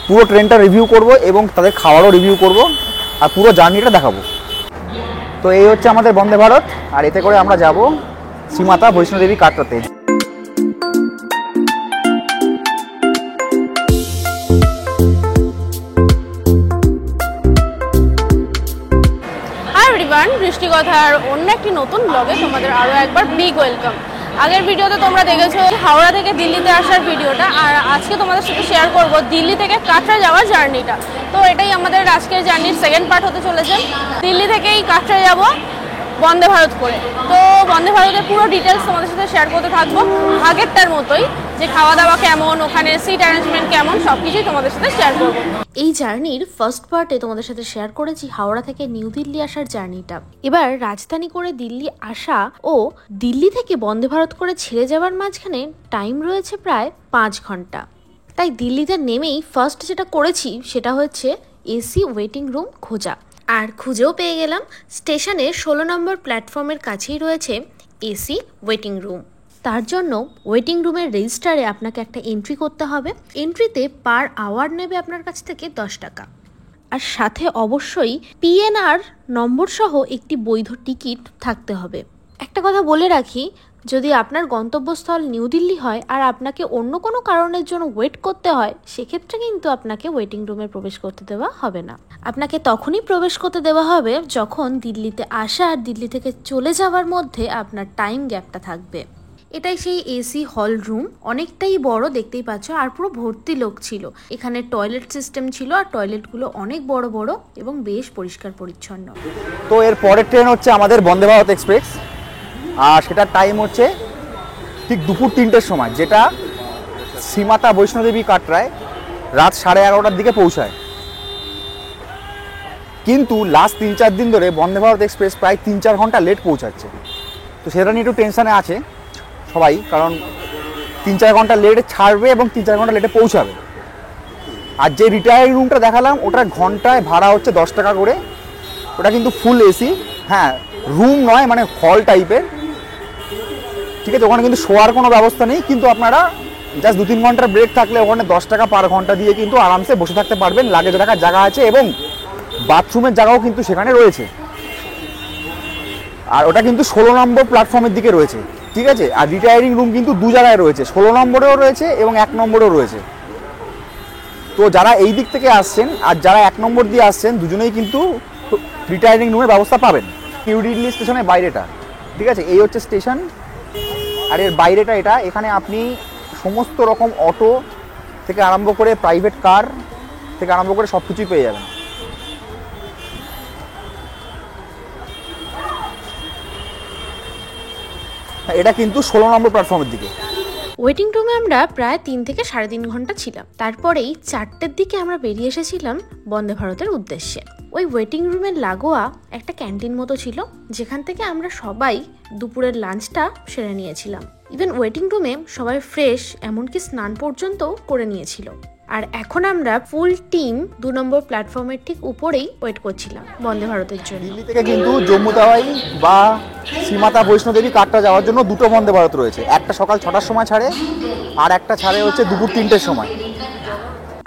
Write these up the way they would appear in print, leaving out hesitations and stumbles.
পুরো ট্রেনটা রিভিউ করব এবং তাদের খাওয়ারও রিভিউ করব আর পুরো জার্নিটা দেখাবো। তো এই হচ্ছে আমাদের বন্দে ভারত, আর এতে করে আমরা যাব শ্রীমাতা বৈষ্ণোদেবী কাটরাতে। বৃষ্টি কথার অন্য একটি নতুন ব্লগে তোমাদের আরো একবার বিগ ওয়েলকাম। আগের ভিডিওতে তোমরা দেখেছো হাওড়া থেকে দিল্লিতে আসার ভিডিওটা, আর আজকে তোমাদের সাথে শেয়ার করব দিল্লি থেকে কাটরা যাওয়ার জার্নিটা। তো এটাই আমাদের আজকের জার্নির সেকেন্ড পার্ট হতে চলেছে। দিল্লি থেকেই কাটরা যাব বন্দে ভারত করে। তো বন্দে ভারতের পুরো ডিটেলস তোমাদের সাথে শেয়ার করতে থাকবো, আগেরটার মতোই, যে খাওয়া দাওয়া কেমন, ওখানে সিট অ্যারেঞ্জমেন্ট কেমন, সবকিছুই তোমাদের সাথে শেয়ার করবো। এই জার্নির ফার্স্ট পার্টে তোমাদের সাথে শেয়ার করেছি হাওড়া থেকে নিউ দিল্লি আসার জার্নিটা। এবার রাজধানী করে দিল্লি আসা ও দিল্লি থেকে বন্দে ভারত করে ছেড়ে যাওয়ার মাঝখানে টাইম রয়েছে প্রায় 5 ঘন্টা। তাই দিল্লিতে নেমেই ফার্স্ট যেটা করেছি সেটা হচ্ছে এসি ওয়েটিং রুম খোঁজা, আর খুঁজেও পেয়ে গেলাম। স্টেশনে 16 নম্বর প্ল্যাটফর্মের কাছেই রয়েছে এসি ওয়েটিং রুম। তার জন্য ওয়েটিং রুমের রেজিস্টারে আপনাকে একটা এন্ট্রি করতে হবে। এন্ট্রিতে পার আওয়ার নেবে আপনার কাছ থেকে 10 টাকা, আর সাথে অবশ্যই পিএনআর নম্বর সহ একটি বৈধ টিকিট থাকতে হবে। একটা কথা বলে রাখি, যদি আপনার গন্তব্যস্থল নিউ দিল্লি হয় আর আপনাকে অন্য কোনো কারণের জন্য ওয়েট করতে হয়, সেক্ষেত্রে কিন্তু আপনাকে ওয়েটিং রুমে প্রবেশ করতে দেওয়া হবে না। আপনাকে তখনই প্রবেশ করতে দেওয়া হবে যখন দিল্লিতে আসা আর দিল্লি থেকে চলে যাওয়ার মধ্যে আপনার টাইম গ্যাপটা থাকবে। এটাই সেই এসি হল রুম, অনেকটাই বড়, দেখতেই পাচ্ছ, আর পুরো ভর্তি লোক ছিল। এখানে টয়লেট সিস্টেম ছিল, আর টয়লেটগুলো অনেক বড় বড় এবং বেশ পরিষ্কার পরিচ্ছন্ন। তো এর পরের ট্রেন হচ্ছে আমাদের বন্দে ভারত এক্সপ্রেস, আর সেটার টাইম হচ্ছে ঠিক দুপুর 3টের সময়, যেটা শ্রীমাতা বৈষ্ণোদেবী কাটরায় রাত 11:30টার দিকে পৌঁছায়। কিন্তু লাস্ট 3-4 দিন ধরে বন্দে ভারত এক্সপ্রেস প্রায় 3-4 ঘন্টা লেট পৌঁছাচ্ছে। তো সেটা নিয়ে একটু টেনশানে আছে সবাই, কারণ 3-4 ঘন্টা লেটে ছাড়বে এবং 3-4 ঘন্টা লেটে পৌঁছাবে। আর যে রিটায়ারিং রুমটা দেখালাম ওটার ঘন্টায় ভাড়া হচ্ছে 10 টাকা করে। ওটা কিন্তু ফুল এসি, হ্যাঁ, রুম নয়, মানে হল টাইপের, ঠিক আছে। ওখানে কিন্তু শোয়ার কোনো ব্যবস্থা নেই, কিন্তু আপনারা জাস্ট 2-3 ঘন্টার ব্রেক থাকলে ওখানে 10 টাকা পার ঘন্টা দিয়ে কিন্তু আরামসে বসে থাকতে পারবেন। লাগেজ রাখার জায়গা আছে এবং বাথরুমের জায়গাও কিন্তু সেখানে রয়েছে। আর ওটা কিন্তু 16 নম্বর প্ল্যাটফর্মের দিকে রয়েছে, ঠিক আছে। আর রিটায়ারিং রুম কিন্তু 2 জায়গায় রয়েছে, 16 নম্বরেও রয়েছে এবং 1 নম্বরেও রয়েছে। তো যারা এই দিক থেকে আসছেন আর যারা 1 নম্বর দিয়ে আসছেন, দুজনেই কিন্তু রিটায়ারিং রুমের ব্যবস্থা পাবেন। নিউ দিল্লি স্টেশনের বাইরেটা, ঠিক আছে, এই হচ্ছে স্টেশন, আর এর বাইরেটা এটা। এখানে আপনি সমস্ত রকম অটো থেকে আরম্ভ করে প্রাইভেট কার থেকে আরম্ভ করে সব কিছুই পেয়ে যাবেন। এটা কিন্তু 16 নম্বর প্ল্যাটফর্মের দিকে। ওয়েটিং রুমে আমরা প্রায় 3 থেকে 3.5 ঘন্টা ছিলাম। তারপরেই 4টের দিকে আমরা বেরিয়ে এসেছিলাম বন্দে ভারতের উদ্দেশ্যে। ওই ওয়েটিং রুমের লাগোয়া একটা ক্যান্টিন মতো ছিল, যেখান থেকে আমরা সবাই দুপুরের লাঞ্চটা সেরে নিয়েছিলাম। ইভেন ওয়েটিং রুমে সবাই ফ্রেশ, এমনকি স্নান পর্যন্ত করে নিয়েছিল। আর এখন আমরা ফুল টিম 2 নম্বর প্ল্যাটফর্মের ঠিক উপরেই ওয়েট করছিলাম বন্দে ভারতের জন্য। দিল্লি থেকে কিন্তু জম্মু তাওয়াই বা শ্রীমাতা বৈষ্ণোদেবী কাটরা যাওয়ার জন্য 2টো বন্দে ভারত রয়েছে। একটা সকাল 6টার সময় ছাড়ে, আর একটা ছাড়ে হচ্ছে দুপুর 3টের সময়।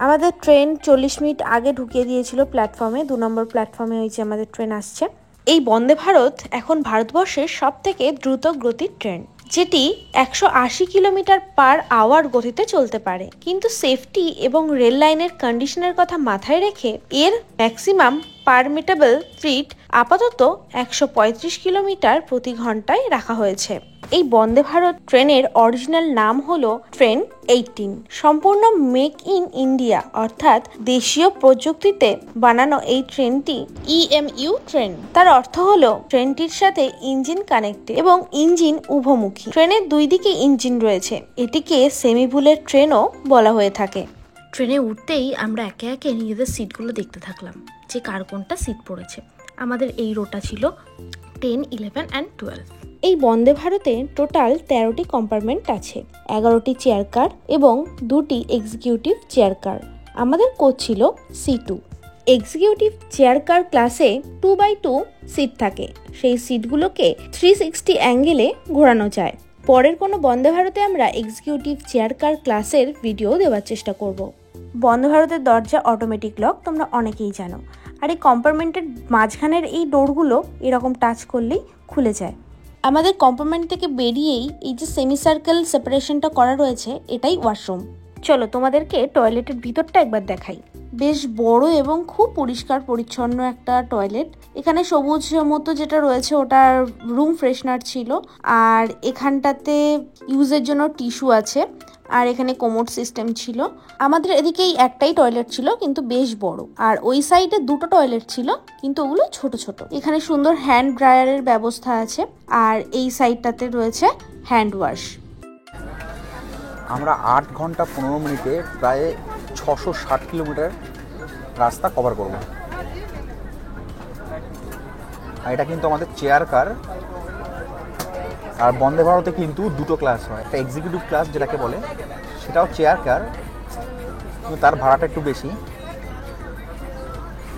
আমাদের ট্রেন 40 মিনিট আগে ঢুকিয়ে দিয়েছিল প্ল্যাটফর্মে। 2 নম্বর প্ল্যাটফর্মে হয়েছে আমাদের ট্রেন আসছে। এই বন্দে ভারত এখন ভারতবর্ষের সব থেকে দ্রুত গতির ট্রেন, যেটি 180 কিলোমিটার পার আওয়ার গতিতে চলতে পারে। কিন্তু সেফটি এবং রেল লাইনের কন্ডিশনের কথা মাথায় রেখে এর ম্যাক্সিমাম পারমিটেবল স্পিড আপাতত 135 কিলোমিটার প্রতি ঘন্টায় রাখা হয়েছে। এই বন্দে ভারত ট্রেনের অরিজিনাল নাম হলো ট্রেন 18। সম্পূর্ণ মেক ইন ইন্ডিয়া অর্থাৎ দেশীয় প্রযুক্তিতে বানানো এই ট্রেনটি EMU ট্রেন। তার অর্থ হলো ট্রেনটির সাথে ইঞ্জিন কানেক্টেড এবং ইঞ্জিন উভমুখী। ট্রেনের 2 দিকে ইঞ্জিন রয়েছে। এটিকে সেমি বুলেট ট্রেনও বলা হয়ে থাকে। ট্রেনে উঠতেই আমরা একে একে নিজেদের সিটগুলো দেখতে থাকলাম যে কার কোনটা সিট পড়েছে। আমাদের এই রোটা ছিল 10, 11 and 12। এই বন্দে ভারতে টোটাল 13টি কম্পার্টমেন্ট আছে, 11টি চেয়ার কার এবং 2টি এক্সিকিউটিভ চেয়ার কার। আমাদের কোচ ছিল C2। এক্সিকিউটিভ চেয়ার কার ক্লাসে 2x2 সিট থাকে। সেই সিটগুলোকে 360 অ্যাঙ্গেলে ঘোরানো যায়। পরের কোনো বন্দে ভারতে আমরা এক্সিকিউটিভ চেয়ার কার ক্লাসের ভিডিও দেওয়ার চেষ্টা করব। বন্দে ভারতের দরজা অটোমেটিক লক তোমরা অনেকেই জানো, আর এই কম্পার্টমেন্টের মাঝখানের এই ডোরগুলো এরকম টাচ করলেই খুলে যায়। আমাদের কম্পার্টমেন্ট থেকে বেরিয়েই এই যে সেমি সার্কেল সেপারেশনটা করা রয়েছে এটাই ওয়াশরুম। চলো তোমাদেরকে টয়লেটের ভিতরটা একবার দেখাই। বেশ বড় এবং খুব পরিষ্কার পরিচ্ছন্ন একটা টয়লেট। এখানে সবুজ মতো যেটা রয়েছে ওটা রুম ফ্রেশনার ছিল, আর এখানটাতে ইউজের জন্য টিস্যু আছে, আর এখানে কোমোড সিস্টেম ছিল। আমাদের এদিকেই একটাই টয়লেট ছিল কিন্তু বেশ বড়, আর ওই সাইডে দুটো টয়লেট ছিল কিন্তু ওগুলো ছোট ছোট। এখানে সুন্দর হ্যান্ড ড্রায়ারের ব্যবস্থা আছে, আর এই সাইডটাতে রয়েছে হ্যান্ড ওয়াশ। আমরা 8 ঘন্টা 15 মিনিটে প্রায় 660 কিলোমিটার রাস্তা কভার করব। আর এটা কিন্তু আমাদের চেয়ার কার। আর বন্দে ভারতে কিন্তু দুটো ক্লাস হয়, একটা এক্সিকিউটিভ ক্লাস যেটাকে বলে, সেটাও চেয়ার কার, কিন্তু তার ভাড়াটা একটু বেশি।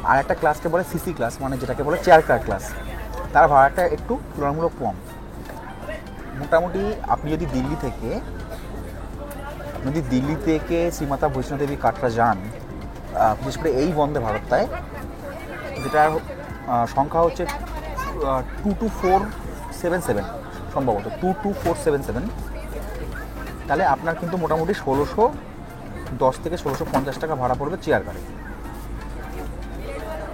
আর একটা ক্লাসকে বলে সিসি ক্লাস, মানে যেটাকে বলে চেয়ার কার ক্লাস, তার ভাড়াটা একটু তুলনামূলক কম। মোটামুটি আপনি যদি দিল্লি থেকে শ্রীমাতা বৈষ্ণোদেবী কাটরা যান, বিশেষ করে এই বন্দে ভারতটায়, যেটার সংখ্যা হচ্ছে 22477, সম্ভবত 22477, তাহলে আপনার কিন্তু মোটামুটি 1610 থেকে 1650 টাকা ভাড়া পড়বে চেয়ার কারে।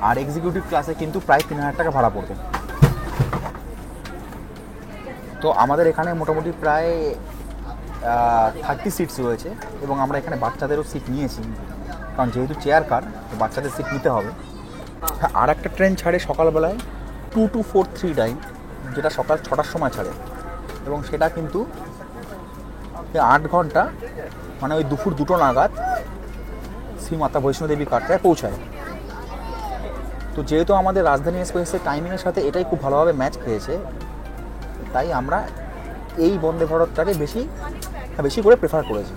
আর এক্সিকিউটিভ ক্লাসে কিন্তু প্রায় 3000 টাকা ভাড়া পড়বে। তো আমাদের এখানে মোটামুটি প্রায় 30 সিটস রয়েছে, এবং আমরা এখানে বাচ্চাদেরও সিট নিয়েছি, কারণ যেহেতু চেয়ার কার তো বাচ্চাদের সিট নিতে হবে। আর একটা ট্রেন ছাড়ে সকালবেলায় 2243, যেটা সকাল 6টার সময় ছাড়ে, এবং সেটা কিন্তু 8 ঘন্টা, মানে ওই দুপুর 2টো নাগাদ শ্রীমাতা বৈষ্ণোদেবী কাটরায় পৌঁছায়। তো যেহেতু আমাদের রাজধানী এক্সপ্রেসের টাইমিংয়ের সাথে এটাই খুব ভালোভাবে ম্যাচ খেয়েছে, তাই আমরা এই বন্দে ভারতটাকে বেশি করে প্রেফার করেছি।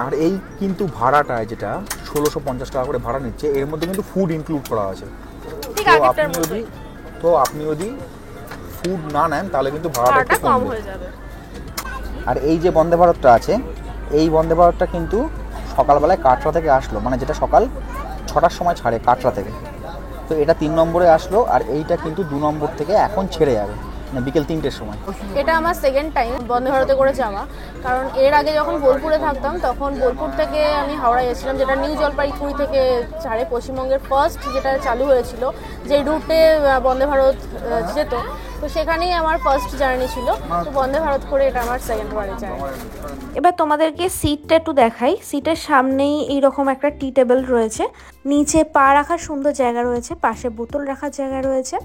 আর এই কিন্তু ভাড়াটা যেটা 1650 টাকা করে ভাড়া নিচ্ছে, এর মধ্যে কিন্তু ফুড ইনক্লুড করা আছে। তো আপনি যদি ফুড না নেন তাহলে কিন্তু ভাড়াটা একটু কম হয়ে যাবে। আর এই যে বন্দে ভারতটা আছে, এই বন্দে ভারতটা কিন্তু সকালবেলায় কাটরা থেকে আসলো, মানে যেটা সকাল 6টার সময় ছাড়ে কাটরা থেকে, তো এটা 3 নম্বরে আসলো। আর এইটা কিন্তু 2 নম্বর থেকে এখন ছেড়ে যাবে, মানে বিকেল 3টের সময়। এটা আমার সেকেন্ড টাইম বন্দে ভারতে করে যাওয়া, কারণ এর আগে যখন বোলপুরে থাকতাম তখন বোলপুর থেকে আমি হাওড়া গেছিলাম, যেটা নিউ জলপাইগুড়ি থেকে ছাড়ে, পশ্চিমবঙ্গের ফার্স্ট যেটা চালু হয়েছিল, যে রুটে বন্দে ভারত যেত, তো সেখানেই আমার ফার্স্ট জার্নি ছিল। তো বন্দে ভারত করে এটা আমার সেকেন্ড বারের জার্নি। এবার তোমাদেরকে সিটটা একটু দেখাই। সিটের সামনেই এইরকম একটা টি টেবিল রয়েছে, নিচে পা রাখার সুন্দর জায়গা রয়েছে, পাশে বোতল রাখার জায়গা রয়েছে,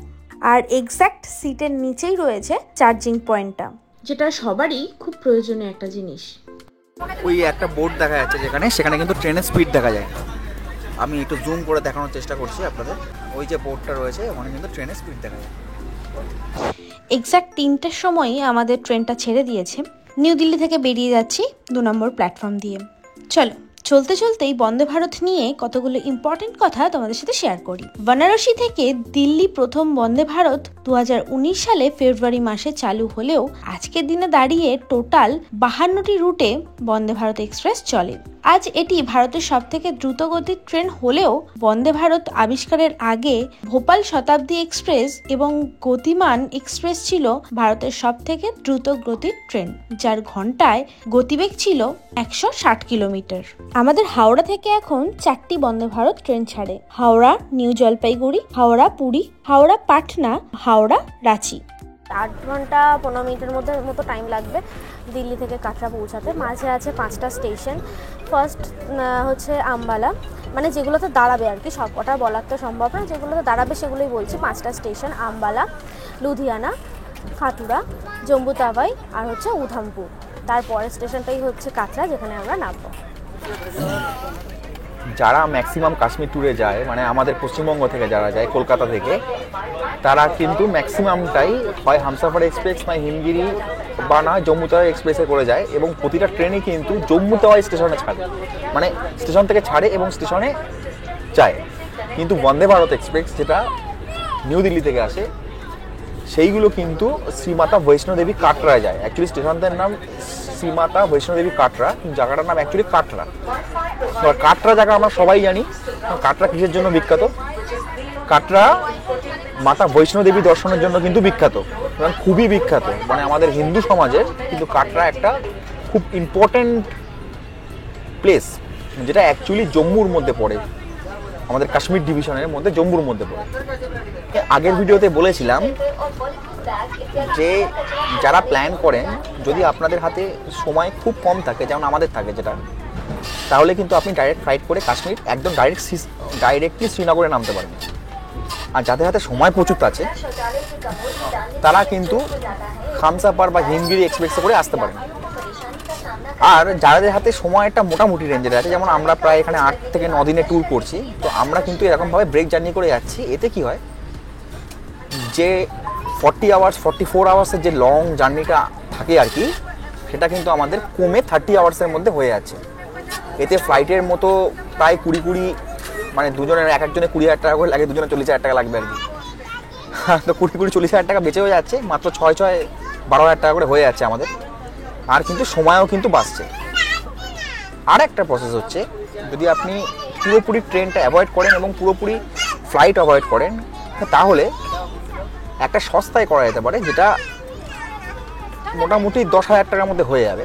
আর এক্স্যাক্ট সিটের নিচেই রয়েছে চার্জিং পয়েন্টটা, যেটা সবারই খুব প্রয়োজনীয় একটা জিনিস। ওই একটা বোর্ড দেখা যাচ্ছে সেখানে কিন্তু ট্রেনের স্পিড দেখা যায়। আমি একটু জুম করে দেখানোর চেষ্টা করছি আপনাদের। ওই যে বোর্ডটা রয়েছে ওখানে কিন্তু ট্রেনের স্পিড দেখা যায়। এক্স্যাক্ট 3টের সময়ই আমাদের ট্রেনটা ছেড়ে দিয়েছে। নিউ দিল্লি থেকে বেরিয়ে যাচ্ছি 2 নম্বর প্ল্যাটফর্ম দিয়ে। চলো চলতে চলতেই বন্দে ভারত নিয়ে কতগুলো ইম্পর্টেন্ট কথা তোমাদের সাথে শেয়ার করি। বারাণসী থেকে দিল্লি প্রথম বন্দে ভারত 2019 সালে ফেব্রুয়ারি মাসে চালু হলেও আজকের দিনে দাঁড়িয়ে টোটাল 52টি রুটে বন্দে ভারত এক্সপ্রেস চলে। আজ এটি ভারতের সবথেকে দ্রুতগতির ট্রেন হলেও বন্দে ভারত আবিষ্কারের আগে ভোপাল শতাব্দী এক্সপ্রেস এবং গতিমান এক্সপ্রেস ছিল ভারতের সবথেকে দ্রুত গতির ট্রেন, যার ঘন্টায় গতিবেগ ছিল 160 কিলোমিটার। আমাদের হাওড়া থেকে এখন 4টি বন্দে ভারত ট্রেন ছাড়ে: হাওড়া নিউ জলপাইগুড়ি, হাওড়া পুরী, হাওড়া পাটনা, হাওড়া রাঁচি। 8 ঘন্টা 15 মিনিটের মতো টাইম লাগবে দিল্লি থেকে কাটরা পৌঁছাতে। মাঝে আছে 5টা স্টেশন। ফার্স্ট হচ্ছে আম্বালা, মানে যেগুলোতে দাঁড়াবে আর কি, সব কটা বলার তো সম্ভব না, যেগুলোতে দাঁড়াবে সেগুলোই বলছি। 5টা স্টেশন: আম্বালা, লুধিয়ানা, খাতুরা, জম্বু তাওয়াই আর হচ্ছে উধামপুর। তারপরের স্টেশনটাই হচ্ছে কাটরা, যেখানে আমরা নামবো। যারা ম্যাক্সিমাম কাশ্মীর ট্যুরে যায়, মানে আমাদের পশ্চিমবঙ্গ থেকে যারা যায় কলকাতা থেকে, তারা কিন্তু ম্যাক্সিমামটাই হয় হামসাফার এক্সপ্রেস নয় হিমগিরি বা না জম্মু তাওয়াই এক্সপ্রেসে করে যায়, এবং প্রতিটা ট্রেনই কিন্তু জম্মু তাওয়াই স্টেশনে ছাড়ে, মানে স্টেশন থেকে ছাড়ে এবং স্টেশনে যায়। কিন্তু বন্দে ভারত এক্সপ্রেস যেটা নিউ দিল্লি থেকে আসে, সেইগুলো কিন্তু শ্রীমাতা বৈষ্ণোদেবী কাটরা যায়। অ্যাকচুয়ালি স্টেশনটার নাম শ্রীমাতা বৈষ্ণোদেবী কাটরা, জায়গাটার নাম অ্যাকচুয়ালি কাটরা। কাটরা জায়গা আমরা সবাই জানি, কাটরা কিসের জন্য বিখ্যাত? কাটরা মাতা বৈষ্ণো দেবী দর্শনের জন্য কিন্তু বিখ্যাত, এবং খুবই বিখ্যাত। মানে আমাদের হিন্দু সমাজের কিন্তু কাটরা একটা খুব ইম্পর্টেন্ট প্লেস, যেটা অ্যাকচুয়ালি জম্মুর মধ্যে পড়ে, আমাদের কাশ্মীর ডিভিশনের মধ্যে জম্মুর মধ্যে পড়ে। আগের ভিডিওতে বলেছিলাম যে যারা প্ল্যান করেন, যদি আপনাদের হাতে সময় খুব কম থাকে, যেমন আমাদের থাকে যেটা, তাহলে কিন্তু আপনি ডাইরেক্ট ফ্লাইট করে কাশ্মীর একদম ডাইরেক্টলি শ্রীনগরে নামতে পারেন। আর যাদের হাতে সময় প্রচুর আছে তারা কিন্তু খামসাপার বা হিমগিরি এক্সপ্রেসে করে আসতে পারেন। আর যাদের হাতে সময় একটা মোটামুটি রেঞ্জের আছে, যেমন আমরা প্রায় এখানে 8 থেকে 9 দিনে ট্যুর করছি, তো আমরা কিন্তু এরকমভাবে ব্রেক জার্নি করে যাচ্ছি। এতে কি হয় যে 44 আওয়ার্সের যে লং জার্নিটা থাকে আর কি, সেটা কিন্তু আমাদের কমে 30 আওয়ার্সের মধ্যে হয়ে যাচ্ছে। এতে ফ্লাইটের মতো প্রায় 20 মানে দুজনের এক একজনের 20,000 টাকা করে লাগে, দুজনের 40,000 টাকা লাগবে আর কি। তো 20-40,000 টাকা বেঁচে হয়ে যাচ্ছে, মাত্র 6-12,000 টাকা করে হয়ে যাচ্ছে আমাদের। আর কিন্তু সময়ও কিন্তু বাঁচছে। আর একটা প্রসেস হচ্ছে, যদি আপনি পুরোপুরি ট্রেনটা অ্যাভয়েড করেন এবং পুরোপুরি ফ্লাইট অ্যাভয়েড করেন, তাহলে একটা সস্তায় করা যেতে পারে, যেটা মোটামুটি 10,000 টাকার মধ্যে হয়ে যাবে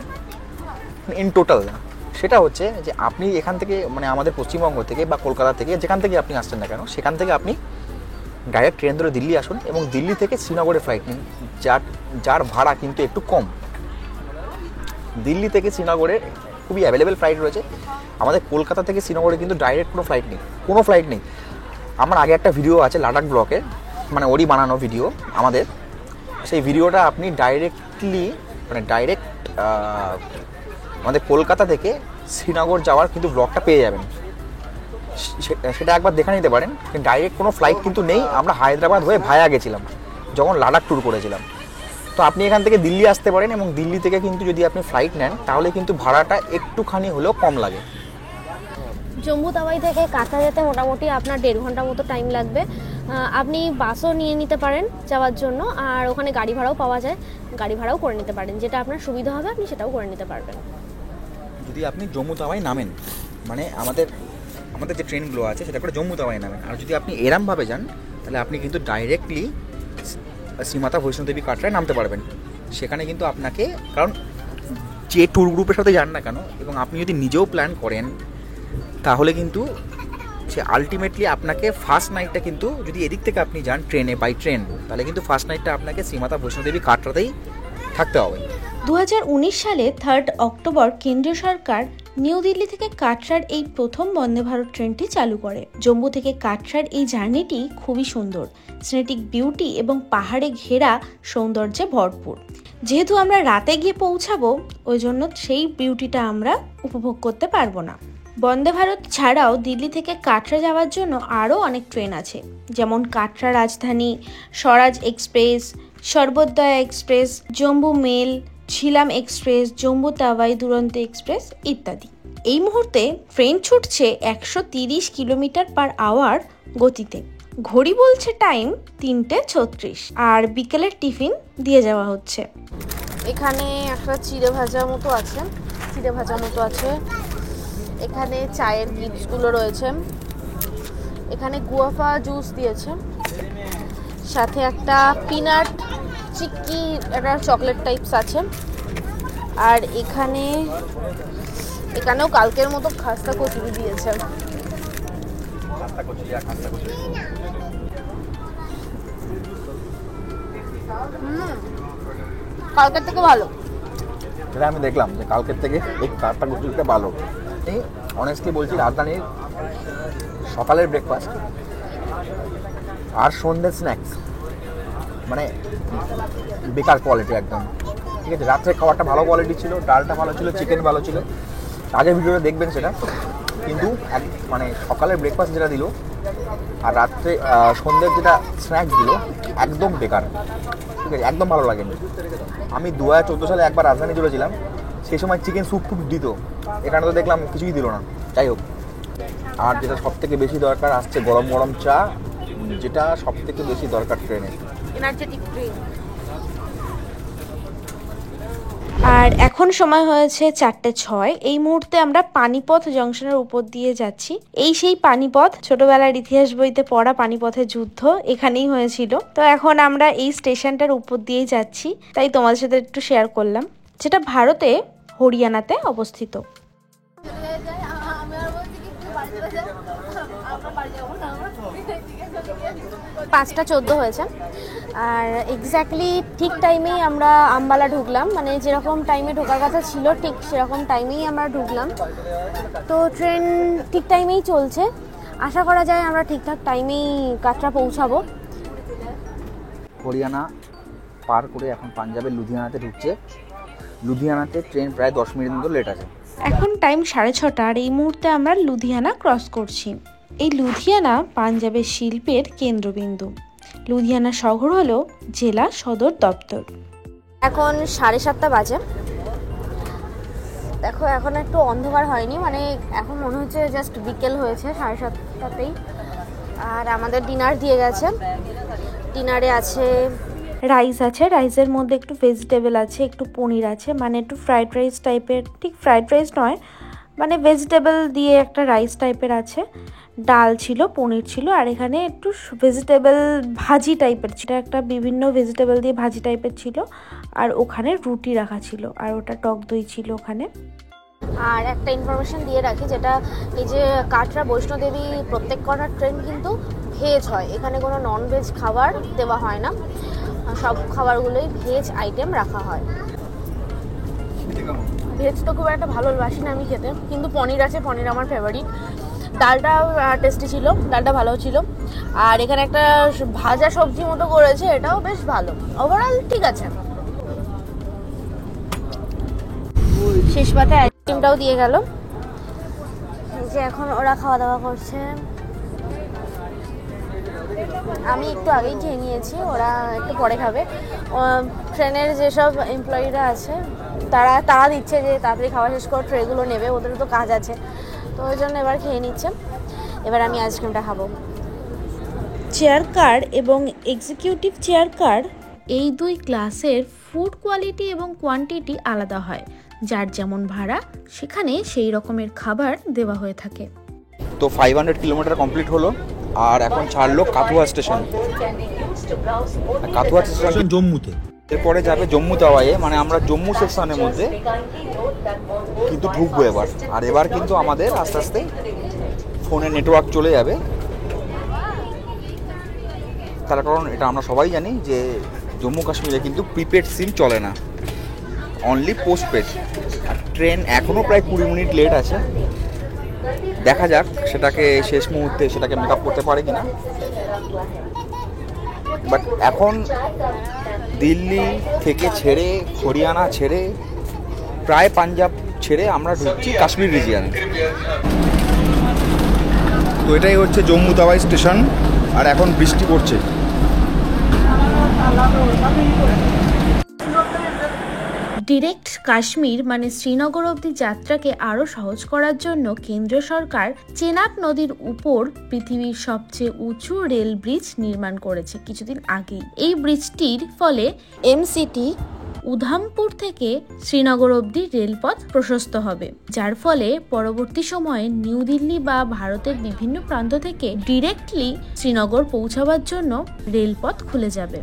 ইন টোটাল। সেটা হচ্ছে যে আপনি এখান থেকে, মানে আমাদের পশ্চিমবঙ্গ থেকে বা কলকাতা থেকে, যেখান থেকে আপনি আসছেন না কেন, সেখান থেকে আপনি ডাইরেক্ট ট্রেন ধরে দিল্লি আসুন এবং দিল্লি থেকে শ্রীনগরে ফ্লাইট নিন, যার ভাড়া কিন্তু একটু কম। দিল্লি থেকে শ্রীনগরে খুবই অ্যাভেলেবেল ফ্লাইট রয়েছে। আমাদের কলকাতা থেকে শ্রীনগরে কিন্তু ডাইরেক্ট কোনো ফ্লাইট নেই। আমার আগে একটা ভিডিও আছে লাদাখ ব্লকের, মানে ওরই বানানো ভিডিও আমাদের, সেই ভিডিওটা আপনি ডাইরেক্ট আমাদের কলকাতা থেকে শ্রীনগর যাওয়ার কিন্তু ব্লগটা পেয়ে যাবেন, সেটা একবার দেখে নিতে পারেন। ডাইরেক্ট কোনো ফ্লাইট কিন্তু নেই। আমরা হায়দ্রাবাদ হয়ে ভায়া গেছিলাম যখন লাদাখ ট্যুর করেছিলাম। তো আপনি এখান থেকে দিল্লি আসতে পারেন, এবং দিল্লি থেকে কিন্তু যদি আপনি ফ্লাইট নেন তাহলে কিন্তু ভাড়াটা একটুখানি হলেও কম লাগে। জম্মু তাওয়াই থেকে কাটরা যেতে মোটামুটি আপনার 1.5 ঘন্টা মতো টাইম লাগবে। আপনি বাসও নিয়ে নিতে পারেন যাওয়ার জন্য, আর ওখানে গাড়ি ভাড়াও পাওয়া যায়, গাড়ি ভাড়াও করে নিতে পারেন, যেটা আপনার সুবিধা হবে আপনি সেটাও করে নিতে পারবেন। যদি আপনি জম্মু তাওয়াই নামেন, মানে আমাদের যে ট্রেনগুলো আছে সেটা করে জম্মু তাওয়াই নামেন, আর যদি আপনি এরমভাবে যান তাহলে আপনি কিন্তু ডাইরেক্টলি শ্রীমাতা বৈষ্ণো দেবী কাটরায় নামতে পারবেন। সেখানে কিন্তু আপনাকে, কারণ যে ট্যুর গ্রুপের সাথে যান না কেন, এবং আপনি যদি নিজেও প্ল্যান করেন, তাহলে কিন্তু সে আলটিমেটলি আপনাকে ফার্স্ট নাইটটা কিন্তু, যদি এদিক থেকে আপনি যান বাই ট্রেন, তাহলে কিন্তু ফার্স্ট নাইটটা আপনাকে শ্রীমাতা বৈষ্ণো দেবী কাটরাতেই থাকতে হবে। 2019 সালে 3 অক্টোবর কেন্দ্রীয় সরকার নিউ দিল্লি থেকে কাটরার এই প্রথম বন্দে ভারত ট্রেনটি চালু করে। জম্মু থেকে কাটরার এই জার্নিটি খুবই সুন্দর, সিনেটিক বিউটি এবং পাহাড়ে ঘেরা সৌন্দর্যে ভরপুর। যেহেতু আমরা রাতে গিয়ে পৌঁছাবো, ওই জন্য সেই বিউটিটা আমরা উপভোগ করতে পারবো না। বন্দে ভারত ছাড়াও দিল্লি থেকে কাটরা যাওয়ার জন্য আরও অনেক ট্রেন আছে, যেমন Katra Rajdhani, Swaraj express, Sarvodaya express, Jammu mail, Jhelum express, Jammu Tawi Duronto express ইত্যাদি। এই মুহূর্তে ট্রেন ছুটছে 130 কিলোমিটার/আওয়ার গতিতে। ঘড়ি বলছে টাইম 3:36, আর বিকেলের টিফিন দিয়ে যাওয়া হচ্ছে। এখানে একটা চিড়ে ভাজা মতো আছে, এখানে চায়ের গিফটসগুলো রয়েছে, এখানে গুয়াভা জুস দিয়েছে, সাথে একটা পিনাট চিক্কি, একটা চকলেট টাইপস আছে, আর এখানেও কালকের মতো খাস্তা কচুরি দিয়েছে। কালকের থেকে ভালো। সেটা আমি দেখলাম যে কালকের থেকে এই খাস্তা কচুরিটা ভালো। এই অনেস্টলি বলছি, রাজধানীর সকালের ব্রেকফাস্ট আর সন্ধ্যের স্ন্যাক্স মানে বেকার কোয়ালিটি একদম, ঠিক আছে। রাত্রে খাবারটা ভালো কোয়ালিটি ছিল, ডালটা ভালো ছিল, চিকেন ভালো ছিল, আগের ভিডিওতে দেখবেন সেটা। কিন্তু মানে সকালের ব্রেকফাস্ট যেটা দিল আর রাত্রে সন্ধ্যের যেটা স্ন্যাক্স দিল, একদম বেকার, ঠিক আছে, একদম ভালো লাগেনি। আমি 2014 সালে একবার রাজধানী চলেছিলাম, সেই সময় চিকেন স্যুপ দিত, এখানে তো দেখলাম কিছুই দিল না। যাই হোক, আর যেটা সব থেকে বেশি দরকার আসছে গরম গরম চা, যেটা সব থেকে বেশি দরকার ট্রেনে। Energetic drink. আর এখন সময় হয়েছে 4:06। এই মুহূর্তে আমরা পানিপথ জংশনের উপর দিয়ে যাচ্ছি। এই সেই পানিপথ, ছোটবেলার ইতিহাস বইতে পড়া পানিপথের যুদ্ধ এখানেই হয়েছিল। তো এখন আমরা এই স্টেশনটার উপর দিয়েই যাচ্ছি, তাই তোমাদের সাথে একটু শেয়ার করলাম, যেটা ভারতে হরিয়ানাতে অবস্থিত। 5:14 হয়েছে আর এক্স্যাক্টলি ঠিক টাইমেই আমরা আম্বালা ঢুকলাম, মানে যেরকম টাইমে ঢোকার কথা ছিল ঠিক সেরকম টাইমেই আমরা ঢুকলাম। তো ট্রেন ঠিক টাইমেই চলছে, আশা করা যায় আমরা ঠিকঠাক টাইমেই কাটরা পৌঁছাবো। হরিয়ানা পার করে এখন পাঞ্জাবের লুধিয়ানাতে ঢুকছে। লুধিয়ানাতে ট্রেন প্রায় 10 মিনিট মতো লেট আছে। এখন টাইম 6:30 আর এই মুহূর্তে আমরা লুধিয়ানা ক্রস করছি। এই লুধিয়ানা পাঞ্জাবের শিল্পের কেন্দ্রবিন্দু। লুধিয়ানা শহর হলো জেলা সদর দপ্তর। এখন 7:30 বাজে। দেখো এখন একটু অন্ধকার হয়নি, মানে এখন মনে হচ্ছে জাস্ট বিকেল হয়েছে 7:30তেই। আর আমাদের ডিনার দিয়ে গেছে। ডিনারে আছে রাইস আছে, রাইসের মধ্যে একটু ভেজিটেবল আছে, একটু পনির আছে, মানে একটু ফ্রাইড রাইস টাইপের, ঠিক ফ্রাইড রাইস নয়, মানে ভেজিটেবল দিয়ে একটা রাইস টাইপের আছে। ডাল ছিল, পনির ছিল, আর এখানে একটু ভেজিটেবল ভাজি টাইপের ছিল, একটা বিভিন্ন ভেজিটেবল দিয়ে ভাজি টাইপের ছিল। আর ওখানে রুটি রাখা ছিল, আর ওটা টক দই ছিল ওখানে। আর একটা ইনফরমেশন দিয়ে রাখি, যেটা এই যে কাটরা বৈষ্ণোদেবী প্রত্যেক কটার ট্রেন কিন্তু ভেজ হয়, এখানে কোনো নন ভেজ খাবার দেওয়া হয় না, সব খাবারগুলোই ভেজ আইটেম রাখা হয়। ভেজ তো খুব একটা ভালোবাসি না আমি খেতে, কিন্তু পনির আছে, পনির আমার ফেভারিট। ডালটা টেস্টি ছিল, ডালটা ভালো ছিল। আর এখানে একটা ভাজা সবজি মতো করেছে, এটাও বেশ ভালো, ওভারঅল ঠিক আছে। শেষ পাতে আইসক্রিমটাও দিয়ে গেল, যে এখন ওরা খাওয়া দাওয়া করছে। আমি একটু আগেই খেয়ে নিয়েছি, ওরা একটু পরে খাবে। ট্রেনের যেসব এমপ্লয়িরা আছে তারা দিচ্ছে যে তাড়াতাড়ি খাওয়া শেষ করে ট্রেগুলো নেবে, ওদেরও তো কাজ আছে, তো ওই জন্য এবার খেয়ে নিচ্ছে। এবার আমি আইসক্রিমটা খাবো। চেয়ার কার এবং এক্সিকিউটিভ চেয়ার কার, এই দুই ক্লাসের ফুড কোয়ালিটি এবং কোয়ান্টিটি আলাদা হয়, যার যেমন ভাড়া সেখানে সেই রকমের খাবার দেওয়া হয়ে থাকে। তো 500 কিলোমিটার কমপ্লিট হলো, আর এখন ছাড়লো কাথুয়া স্টেশন। কাথুয়া স্টেশন জম্মুতে, এরপরে যাবে জম্মু তাওয়াইয়ে, মানে আমরা জম্মু সেকশনের মধ্যে কিন্তু ঢুকবো এবার। আর এবার কিন্তু আমাদের আস্তে আস্তে ফোনে নেটওয়ার্ক চলে যাবে, তার কারণ এটা আমরা সবাই জানি যে জম্মু কাশ্মীরে কিন্তু প্রিপেড সিম চলে না, অনলি পোস্টপেড। আর ট্রেন এখনও প্রায় 20 মিনিট লেট আছে, দেখা যাক সেটাকে শেষ মুহূর্তে সেটাকে মেকআপ করতে পারে কিনা। বাট এখন দিল্লি থেকে ছেড়ে, হরিয়ানা ছেড়ে, প্রায় পাঞ্জাব ছেড়ে আমরা ঢুকছি কাশ্মীর রিজিয়নে। তো এটাই হচ্ছে জম্মু তাওয়াই স্টেশন, আর এখন বৃষ্টি পড়ছে। ডিরেক্ট কাশ্মীর মানে শ্রীনগর অবধি যাত্রাকে আরও সহজ করার জন্য কেন্দ্র সরকার চেনাব নদীর উপর পৃথিবীর সবচেয়ে উঁচু রেল ব্রিজ নির্মাণ করেছে কিছুদিন আগেই। এই ব্রিজটির ফলে এমসিটি উধামপুর থেকে শ্রীনগর অবধি রেলপথ প্রশস্ত হবে, যার ফলে পরবর্তী সময়ে নিউ দিল্লি বা ভারতের বিভিন্ন প্রান্ত থেকে ডিরেক্টলি শ্রীনগর পৌঁছাবার জন্য রেলপথ খুলে যাবে।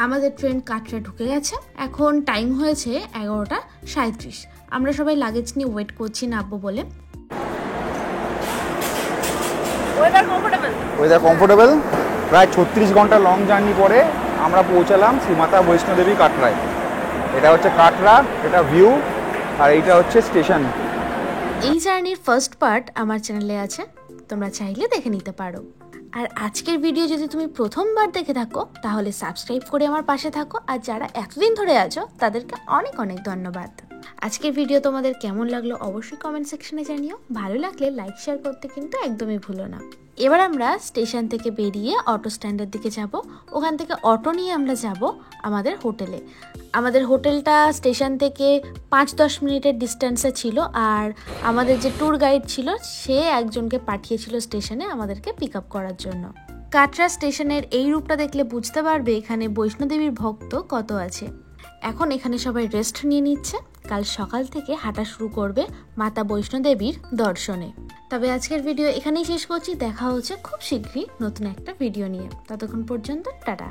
আমাদের ট্রেন কাটরা ঢুকে গেছে, এখন টাইম হয়েছে 11:37। আমরা সবাই লাগেজ নিয়ে ওয়েট করছি নামবো বলে। Weather comfortable. প্রায় 36 ঘন্টা লং জার্নি পরে আমরা পৌঁছালাম শ্রীমাতা বৈষ্ণোদেবী কাটরায়। এটা হচ্ছে কাটরা, এটা ভিউ, আর এইটা হচ্ছে স্টেশন। এই জার্নির ফার্স্ট পার্ট আমার চ্যানেলে আছে, তোমরা চাইলে দেখে নিতে পারো। আর আজকের ভিডিও যদি তুমি প্রথমবার দেখে থাকো তাহলে সাবস্ক্রাইব করে আমার পাশে থাকো, আর যারা এতদিন ধরে আছো তাদেরকে অনেক অনেক ধন্যবাদ। আজকের ভিডিও তোমাদের কেমন লাগলো অবশ্যই কমেন্ট সেকশনে জানিও, ভালো লাগলে লাইক শেয়ার করতে কিন্তু একদমই ভুলো না। এবার আমরা স্টেশন থেকে বেরিয়ে অটো স্ট্যান্ডের দিকে যাব, ওখান থেকে অটো নিয়ে আমরা যাব আমাদের হোটেলে। আমাদের হোটেলটা স্টেশন থেকে 5-10 মিনিটের ডিস্টেন্সে ছিল, আর আমাদের যে ট্যুর গাইড ছিল সে একজনকে পাঠিয়েছিল স্টেশনে আমাদেরকে পিক আপ করার জন্য। কাটরা স্টেশনের এই রূপটা দেখলে বুঝতে পারবে এখানে বৈষ্ণোদেবীর ভক্ত কত আছে। এখন এখানে সবাই রেস্ট নিয়ে নিচ্ছে, কাল সকাল থেকে হাঁটা শুরু করবে মাতা বৈষ্ণোদেবীর দর্শনে। তবে আজকের ভিডিও এখানেই শেষ করছি, দেখা হচ্ছে খুব শীঘ্রই নতুন একটা ভিডিও নিয়ে। ততক্ষণ পর্যন্ত টাটা।